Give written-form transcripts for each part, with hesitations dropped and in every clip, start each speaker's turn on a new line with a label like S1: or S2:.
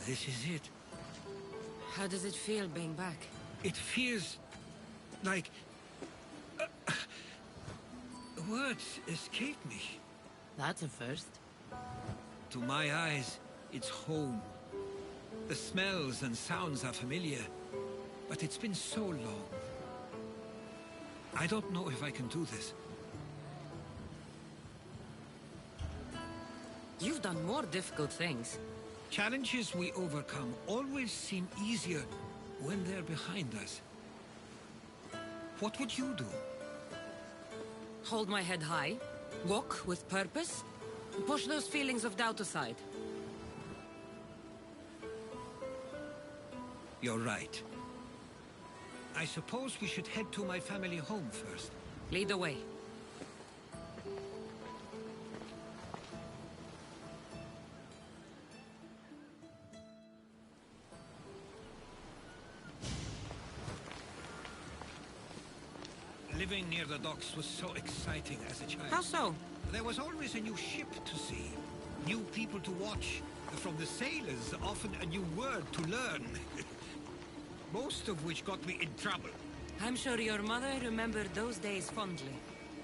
S1: This is it.
S2: How does it feel being back?
S1: It feels like... words escape me.
S2: That's a first.
S1: To my eyes, it's home. The smells and sounds are familiar, but it's been so long. I don't know if I can do this.
S2: You've done more difficult things.
S1: Challenges we overcome always seem easier when they're behind us. What would you do?
S2: Hold my head high, walk with purpose, and push those feelings of doubt aside.
S1: You're right. I suppose we should head to my family home first.
S2: Lead the way.
S1: Living near the docks was so exciting as a child.
S2: How so?
S1: There was always a new ship to see, new people to watch. From the sailors, often a new word to learn. Most of which got me in trouble.
S2: I'm sure your mother remembered those days fondly.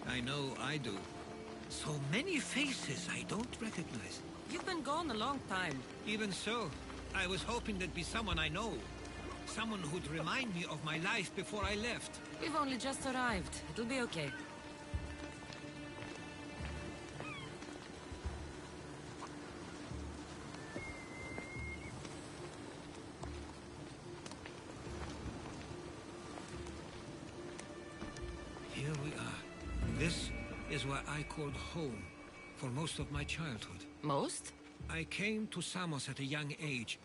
S1: I know I do. So many faces I don't recognize.
S2: You've been gone a long time.
S1: Even so, I was hoping there'd be someone I know. Someone who'd remind me of my life before I left.
S2: We've only just arrived. It'll be okay.
S1: Here we are. This is where I called home for most of my childhood.
S2: Most?
S1: I came to Samos at a young age,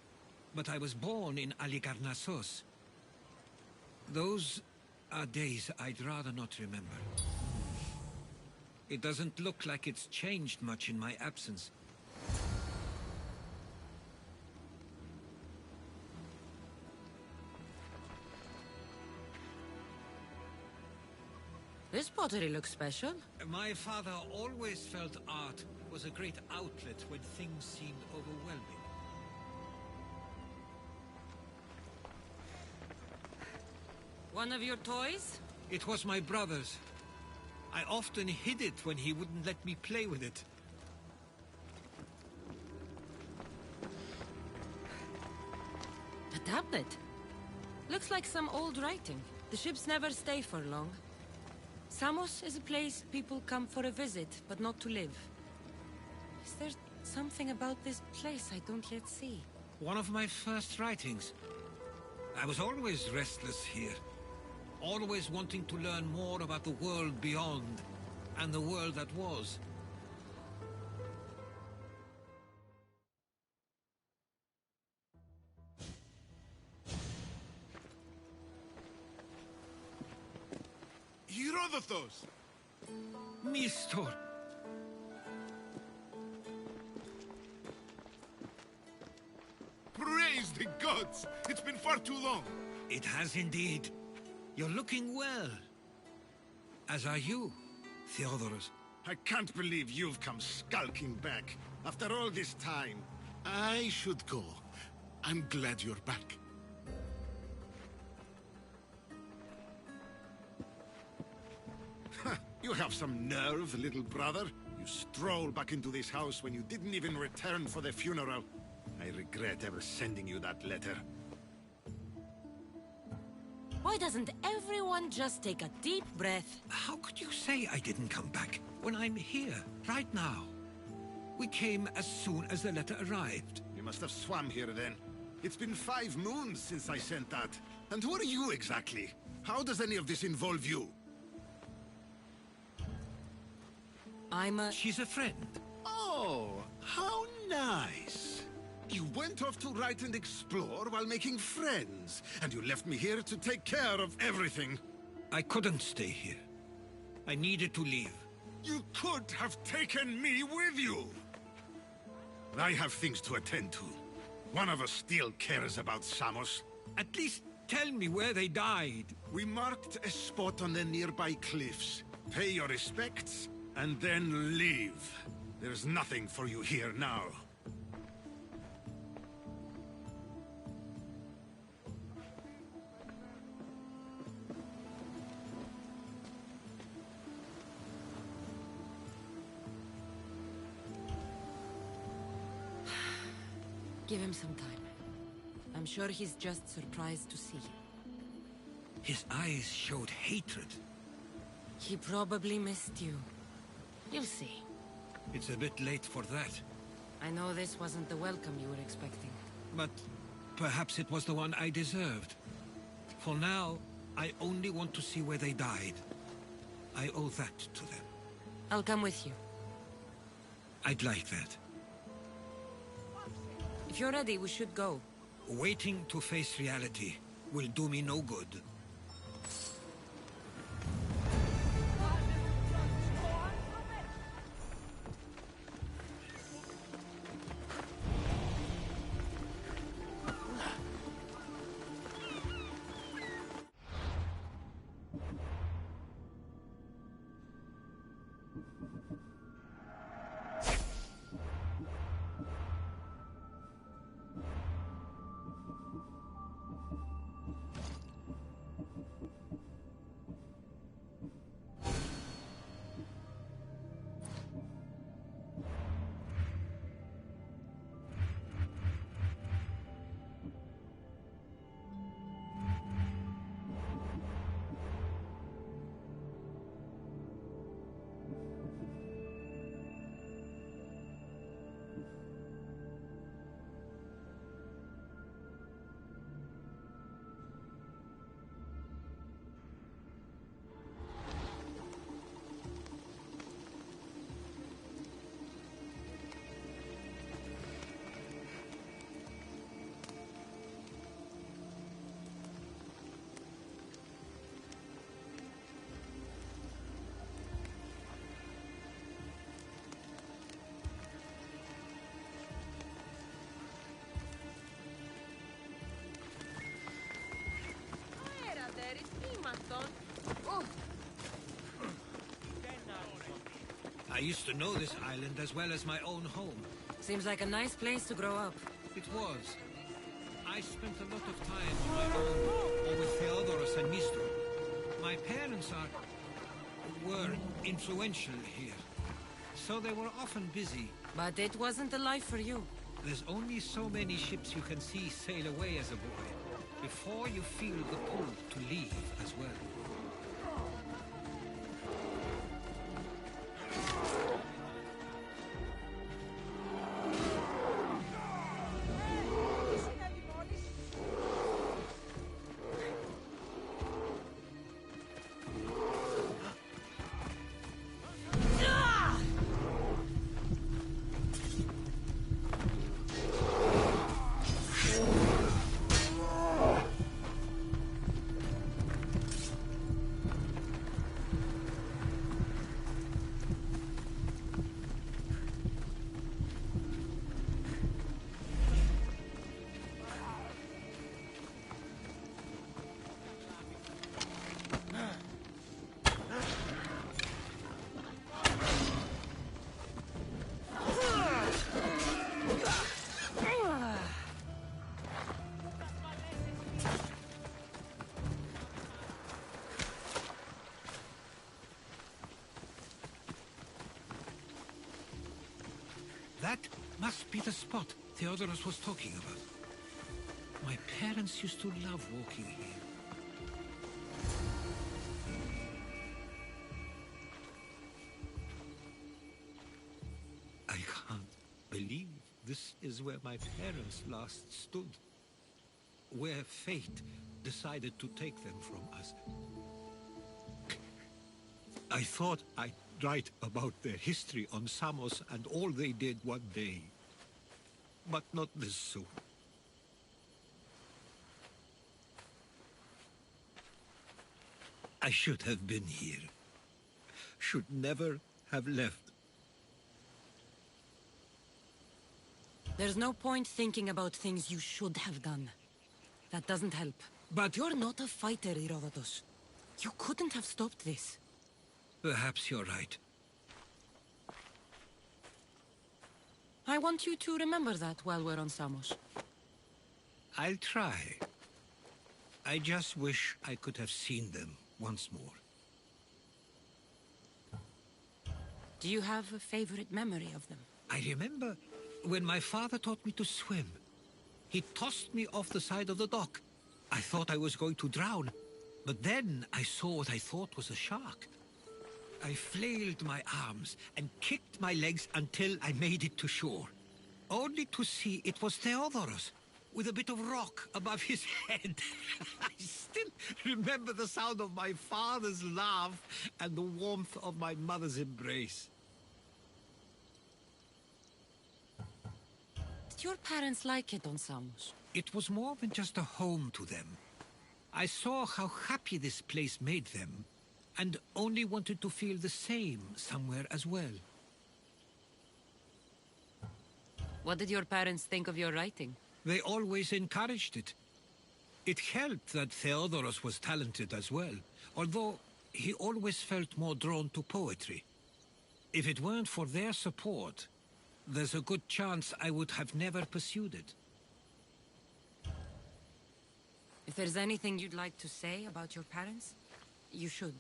S1: but I was born in Aligarnassos. Those are days I'd rather not remember. It doesn't look like it's changed much in my absence.
S2: This pottery looks special.
S1: My father always felt art was a great outlet when things seemed overwhelming.
S2: One of your toys?
S1: It was my brother's. I often hid it when he wouldn't let me play with it.
S2: A tablet. Looks like some old writing. The ships never stay for long. Samos is a place people come for a visit, but not to live. Is there something about this place I don't yet see?
S1: One of my first writings. I was always restless here. Always wanting to learn more about the world beyond, and the world that was.
S3: Herodotos!
S1: Mistor!
S3: Praise the gods! It's been far too long!
S1: It has indeed. You're looking well. As are you, Theodoros.
S3: I can't believe you've come skulking back. After all this time, I should go. I'm glad you're back. You have some nerve, little brother. You stroll back into this house when you didn't even return for the funeral. I regret ever sending you that letter.
S2: Why doesn't everyone just take a deep breath?
S1: How could you say I didn't come back when I'm here, right now? We came as soon as the letter arrived.
S3: You must have swam here then. It's been 5 moons since I sent that. And who are you exactly? How does any of this involve you?
S1: She's a friend.
S3: Oh, how nice. You went off to write and explore while making friends, and you left me here to take care of everything.
S1: I couldn't stay here. I needed to leave.
S3: You could have taken me with you. I have things to attend to. One of us still cares about Samos.
S1: At least tell me where they died.
S3: We marked a spot on the nearby cliffs. Pay your respects, and then leave. There's nothing for you here now.
S2: Give him some time. I'm sure he's just surprised to see you.
S1: His eyes showed hatred.
S2: He probably missed you. You'll see.
S1: It's a bit late for that.
S2: I know this wasn't the welcome you were expecting.
S1: But perhaps it was the one I deserved. For now, I only want to see where they died. I owe that to them.
S2: I'll come with you.
S1: I'd like that.
S2: If you're ready, we should go.
S1: Waiting to face reality will do me no good. I used to know this island as well as my own home.
S2: Seems like a nice place to grow up.
S1: It was. I spent a lot of time on my own, or with Theodoros and Mistro. My parents were influential here, so they were often busy.
S2: But it wasn't a life for you.
S1: There's only so many ships you can see sail away as a boy, before you feel the pull to leave as well. That must be the spot Theodoros was talking about. My parents used to love walking here. I can't believe this is where my parents last stood. Where fate decided to take them from us. I thought I'd write about their history on Samos and all they did one day. But not this soon. I should have been here. Should never have left.
S2: There's no point thinking about things you should have done. That doesn't help.
S1: But
S2: You're not a fighter, Herodotus. You couldn't have stopped this.
S1: perhaps you're right.
S2: I want you to remember that while we're on Samos.
S1: I'll try. I just wish I could have seen them once more.
S2: Do you have a favorite memory of them?
S1: I remember when my father taught me to swim. He tossed me off the side of the dock. I thought I was going to drown, but then I saw what I thought was a shark. I flailed my arms and kicked my legs until I made it to shore, only to see it was Theodoros, with a bit of rock above his head. I still remember the sound of my father's laugh and the warmth of my mother's embrace.
S2: Did your parents like it on Samos?
S1: It was more than just a home to them. I saw how happy this place made them, and only wanted to feel the same somewhere as well.
S2: What did your parents think of your writing?
S1: They always encouraged it. It helped that Theodoros was talented as well, although he always felt more drawn to poetry. If it weren't for their support, there's a good chance I would have never pursued it.
S2: If there's anything you'd like to say about your parents, you should.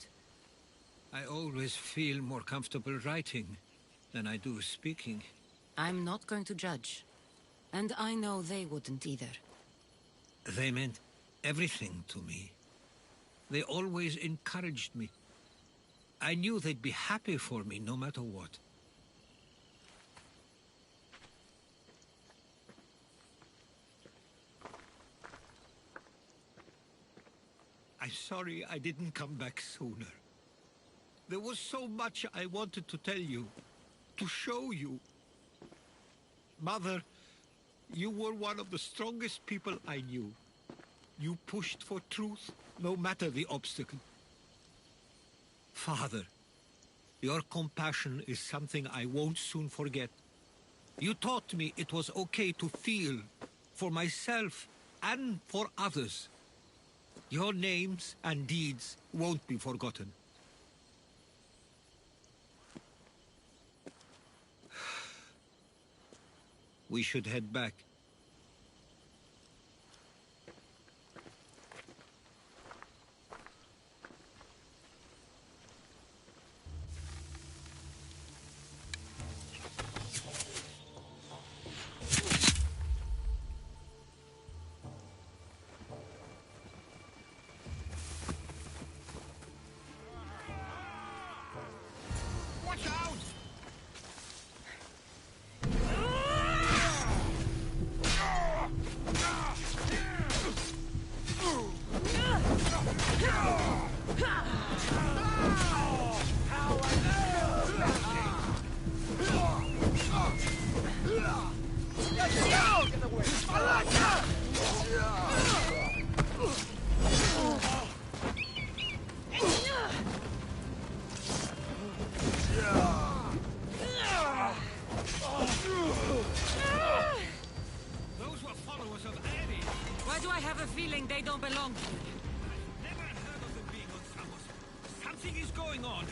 S1: I always feel more comfortable writing than I do speaking.
S2: I'm not going to judge. And I know they wouldn't either.
S1: They meant everything to me. They always encouraged me. I knew they'd be happy for me no matter what. I'm sorry I didn't come back sooner. There was so much I wanted to tell you, to show you. Mother, you were one of the strongest people I knew. You pushed for truth, no matter the obstacle. Father, your compassion is something I won't soon forget. You taught me it was okay to feel, for myself and for others. Your names and deeds won't be forgotten. We should head back. Watch out! Those were followers of Ares.
S2: Why do I have a feeling they don't belong here?
S1: Never heard of them being on Samos. Something is going on.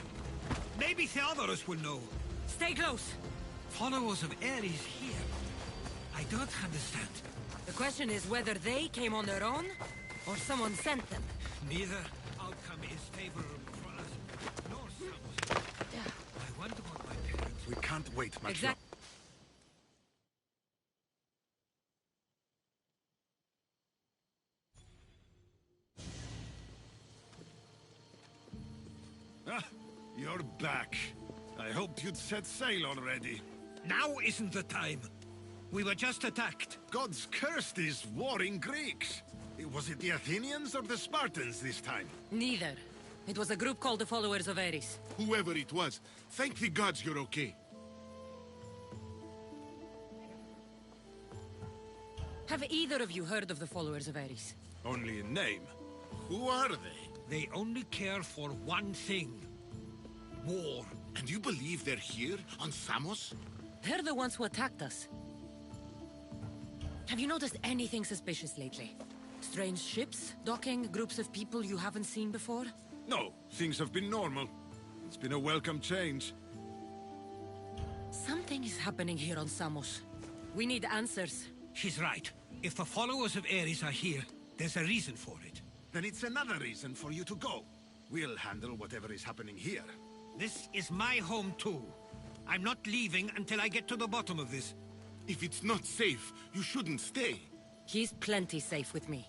S1: Maybe Theodoros will know.
S2: Stay close.
S1: Followers of Ares here. I don't understand.
S2: The question is whether they came on their own, or someone sent them.
S1: Neither outcome is favorable for us, nor Samos. I wonder what my parents...
S3: We can't wait much
S2: Exactly.
S3: longer. Ah, you're back. I hoped you'd set sail already.
S1: Now isn't the time. We were just attacked.
S3: Gods cursed these warring Greeks. Was it the Athenians or the Spartans this time?
S2: Neither. It was a group called the Followers of Ares.
S4: Whoever it was, thank the gods you're okay.
S2: Have either of you heard of the Followers of Ares?
S3: Only in name. Who are they?
S1: They only care for one thing. War.
S4: And you believe they're here, on Samos?
S2: They're the ones who attacked us. Have you noticed anything suspicious lately? Strange ships, docking, groups of people you haven't seen before?
S3: No, things have been normal. It's been a welcome change.
S2: Something is happening here on Samos. We need answers.
S1: She's right. If the followers of Ares are here, there's a reason for it.
S3: Then it's another reason for you to go. We'll handle whatever is happening here.
S1: This is my home too. I'm not leaving until I get to the bottom of this.
S4: If it's not safe, you shouldn't stay.
S2: He's plenty safe with me.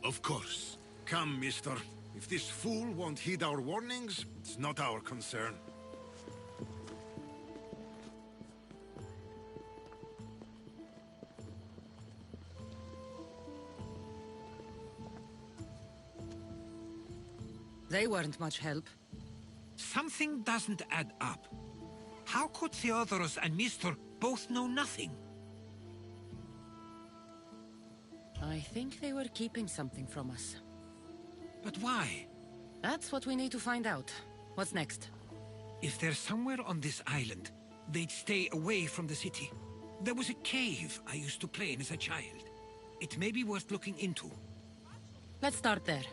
S4: Of course.
S3: Come, mister. If this fool won't heed our warnings, it's not our concern.
S2: They weren't much help.
S1: Something doesn't add up. How could Theodorus and Mr. both know nothing?
S2: I think they were keeping something from us.
S1: But why?
S2: That's what we need to find out. What's next?
S1: If they're somewhere on this island, they'd stay away from the city. There was a cave I used to play in as a child. It may be worth looking into.
S2: Let's start there.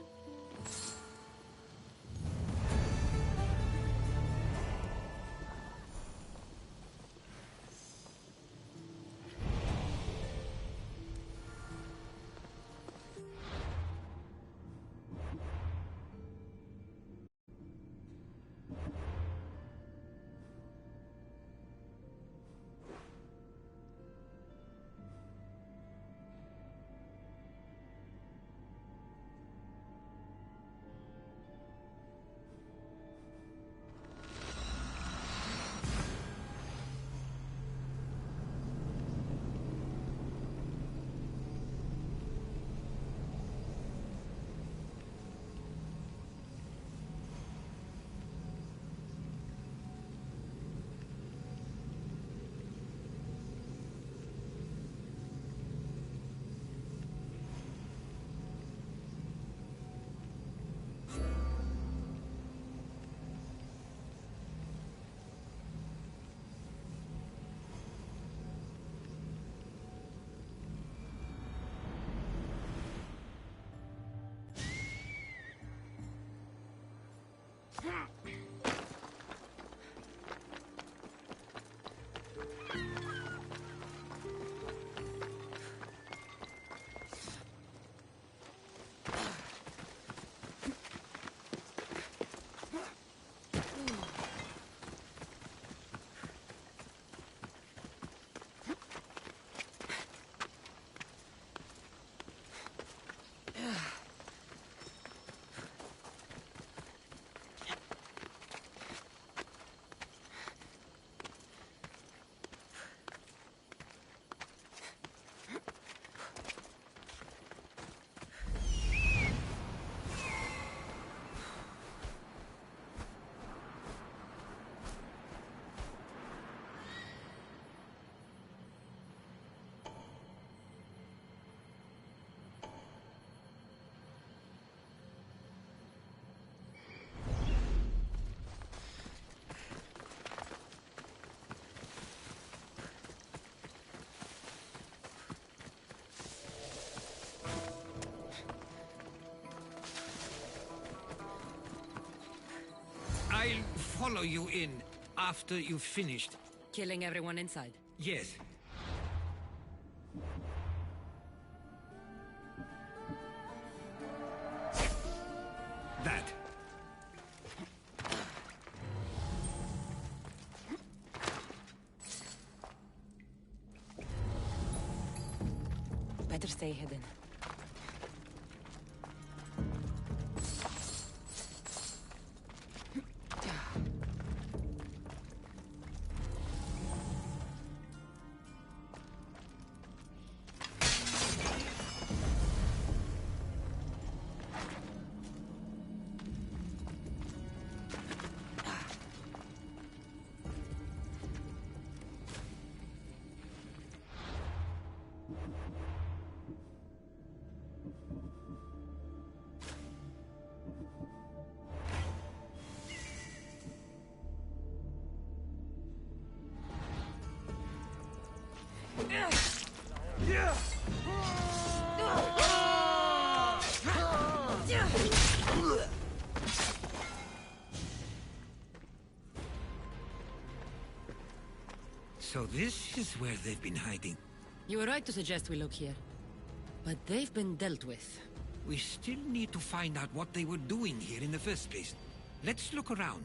S1: I'll follow you in after you've finished.
S2: Killing everyone inside.
S1: Yes. That.
S2: Better stay hidden.
S1: So this is where they've been hiding.
S2: You were right to suggest we look here. But they've been dealt with.
S1: We still need to find out what they were doing here in the first place. Let's look around.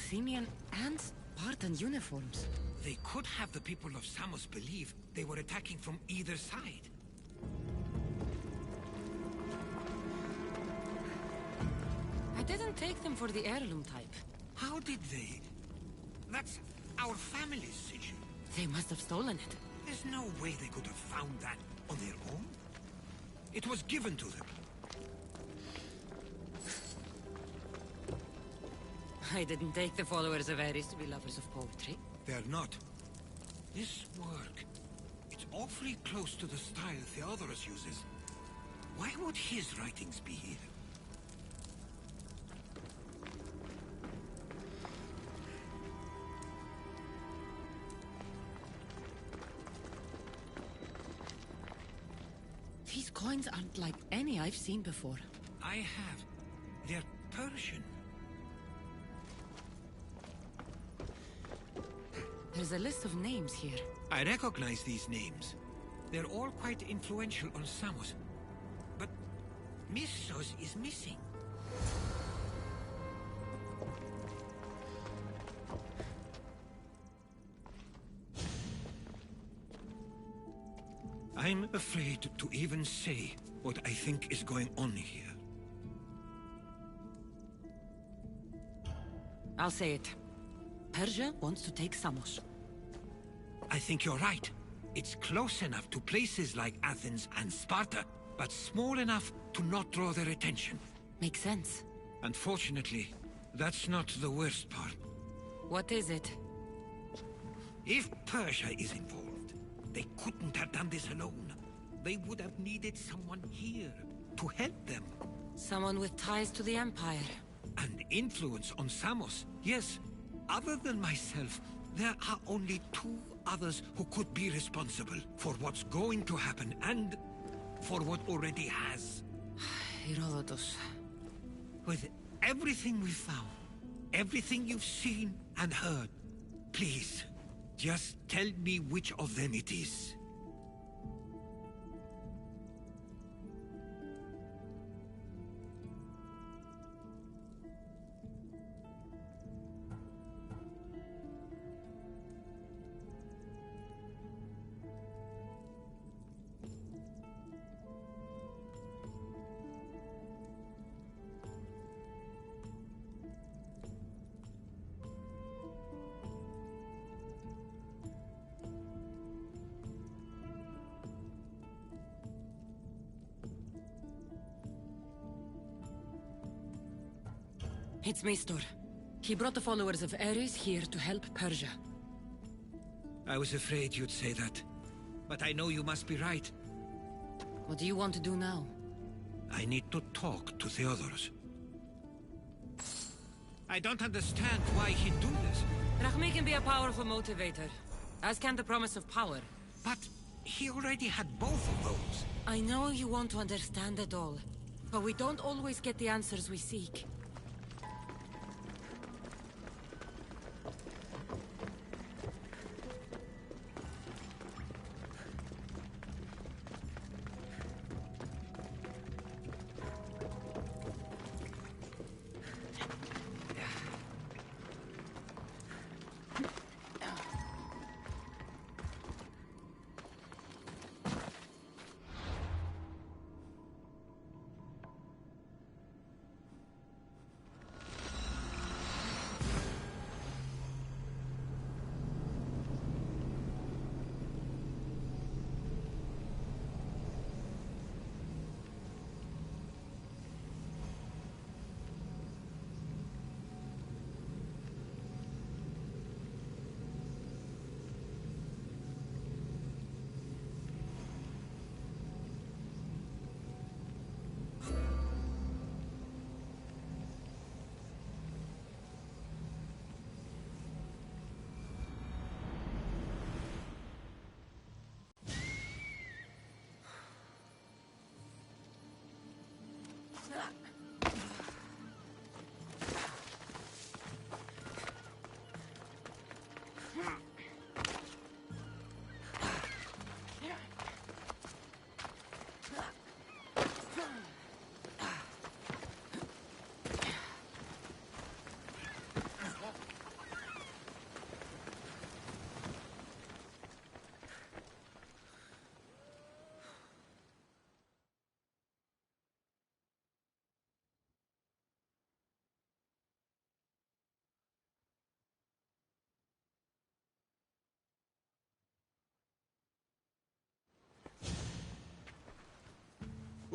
S2: Athenian and Spartan uniforms.
S1: They could have the people of Samos believe they were attacking from either side.
S2: I didn't take them for the heirloom type.
S1: How did they? That's our family's sigil.
S2: They must have stolen it.
S1: There's no way they could have found that on their own. It was given to them.
S2: I didn't take the followers of Ares to be lovers of poetry.
S1: They're not. This work, it's awfully close to the style Theodorus uses. Why would his writings be here?
S2: These coins aren't like any I've seen before.
S1: I have. They're Persian.
S2: There's a list of names here.
S1: I recognize these names. They're all quite influential on Samos. But Missos is missing. I'm afraid to even say what I think is going on here.
S2: I'll say it. Persia wants to take Samos.
S1: I think you're right. It's close enough to places like Athens and Sparta, but small enough to not draw their attention.
S2: Makes sense.
S1: Unfortunately, that's not the worst part.
S2: What is it?
S1: If Persia is involved, they couldn't have done this alone. They would have needed someone here to help them.
S2: Someone with ties to the Empire.
S1: And influence on Samos, yes. Other than myself, there are only two others who could be responsible for what's going to happen and for what already has.
S2: Herodotus.
S1: With everything we've found, everything you've seen and heard, please, just tell me which of them it is.
S2: It's Mestor. He brought the followers of Ares here to help Persia.
S1: I was afraid you'd say that. But I know you must be right.
S2: What do you want to do now?
S1: I need to talk to Theodorus. I don't understand why he'd do this.
S2: Rahmi can be a powerful motivator, as can the promise of power.
S1: But he already had both of those.
S2: I know you want to understand it all, but we don't always get the answers we seek.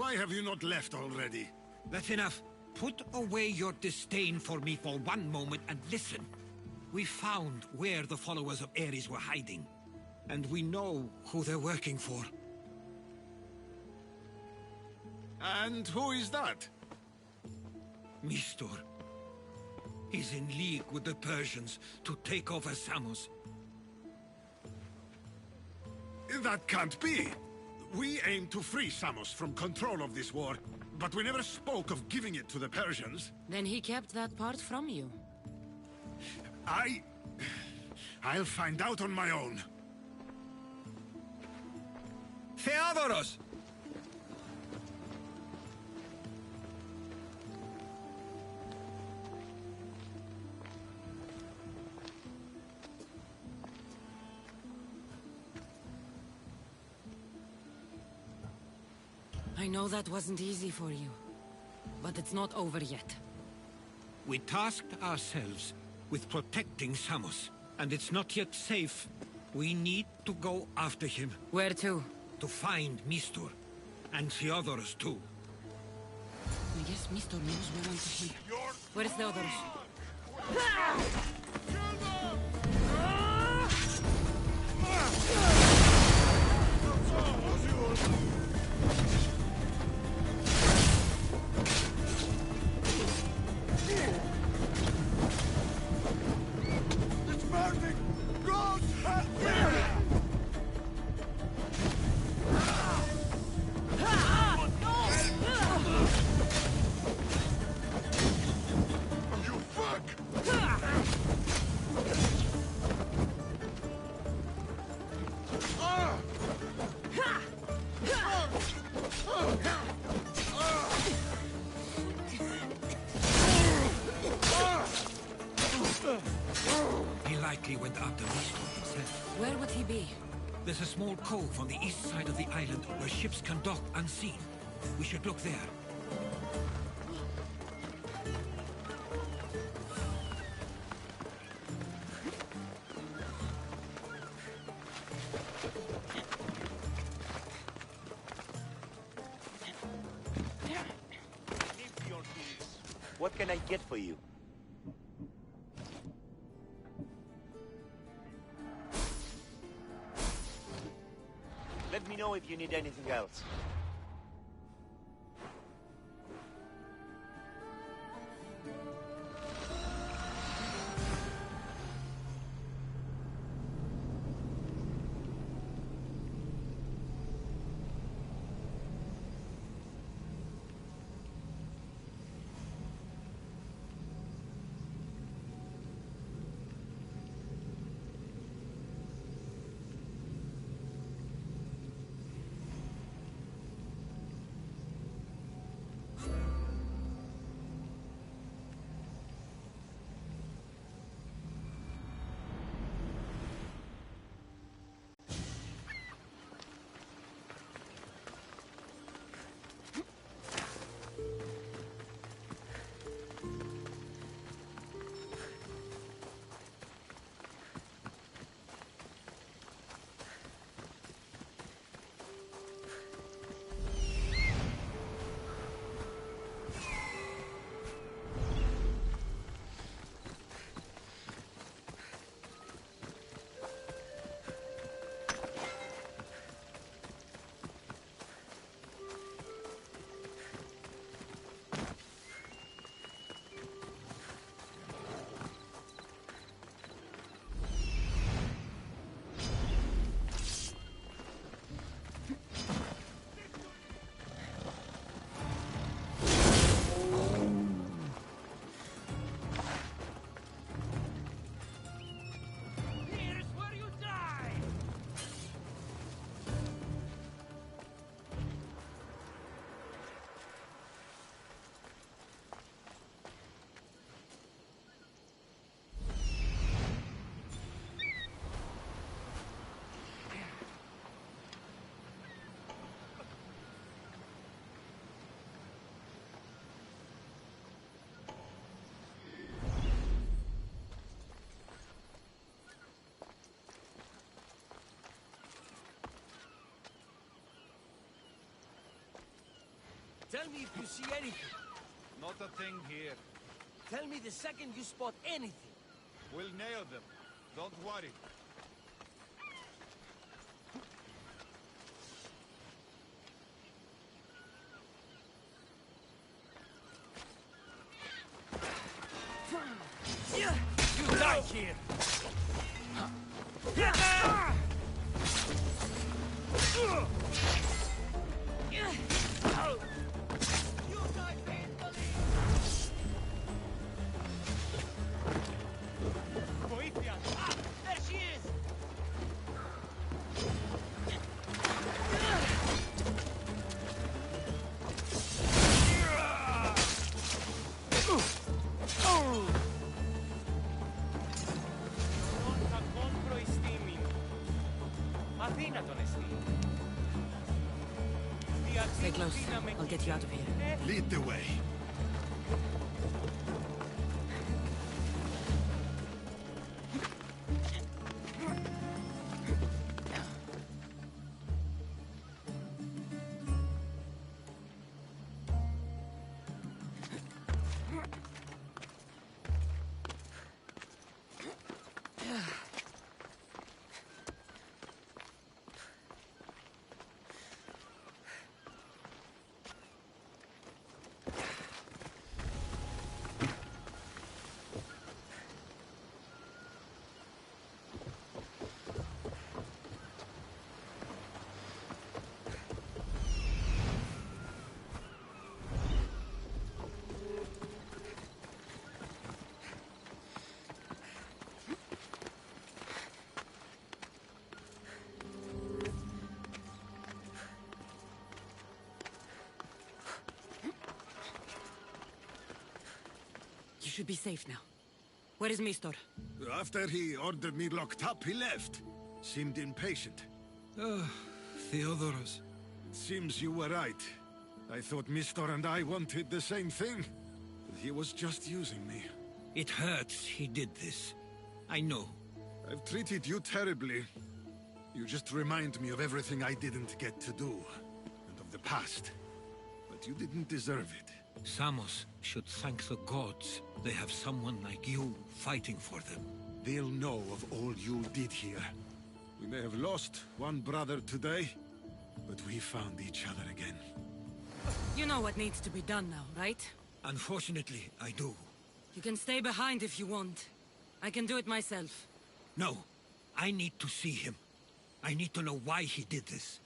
S3: Why have you not left already?
S1: That's enough. Put away your disdain for me for one moment and listen. We found where the followers of Ares were hiding. And we know who they're working for.
S3: And who is that?
S1: Mistur. He's in league with the Persians to take over Samos.
S3: That can't be. We aim to free Samos from control of this war, but we never spoke of giving it to the Persians.
S2: Then he kept that part from you.
S3: I'll find out on my own.
S1: Theodoros!
S2: I know that wasn't easy for you, but it's not over yet.
S1: We tasked ourselves with protecting Samos, and it's not yet safe. We need to go after him.
S2: Where to?
S1: To find Mistur. And Theodoros too.
S2: I guess Mr. knows we want to hear. Where's Theodoros?
S3: It's burning! God! You fuck!
S1: He likely went after Mistur himself.
S2: Where would he be?
S1: There's a small cove on the east side of the island where ships can dock unseen. We should look there.
S5: What can I get for you? Let me know if you need anything else.
S6: Tell me if you see anything.
S7: Not a thing here.
S6: Tell me the second you spot anything.
S7: We'll nail them. Don't worry.
S6: You die here! There she is!
S2: Stay close. I'll get you out of here.
S3: Lead the way.
S2: You should be safe now. Where is Mistor?
S3: After he ordered me locked up, he left. Seemed impatient.
S1: Theodoros.
S3: It seems you were right. I thought Mistor and I wanted the same thing. But he was just using me.
S1: It hurts he did this. I know.
S3: I've treated you terribly. You just remind me of everything I didn't get to do. And of the past. But you didn't deserve it.
S1: Samos should thank the gods. They have someone like you fighting for them.
S3: They'll know of all you did here. We may have lost one brother today, but we found each other again.
S2: You know what needs to be done now, right?
S1: Unfortunately, I do.
S2: You can stay behind if you want. I can do it myself.
S1: No, I need to see him. I need to know why he did this.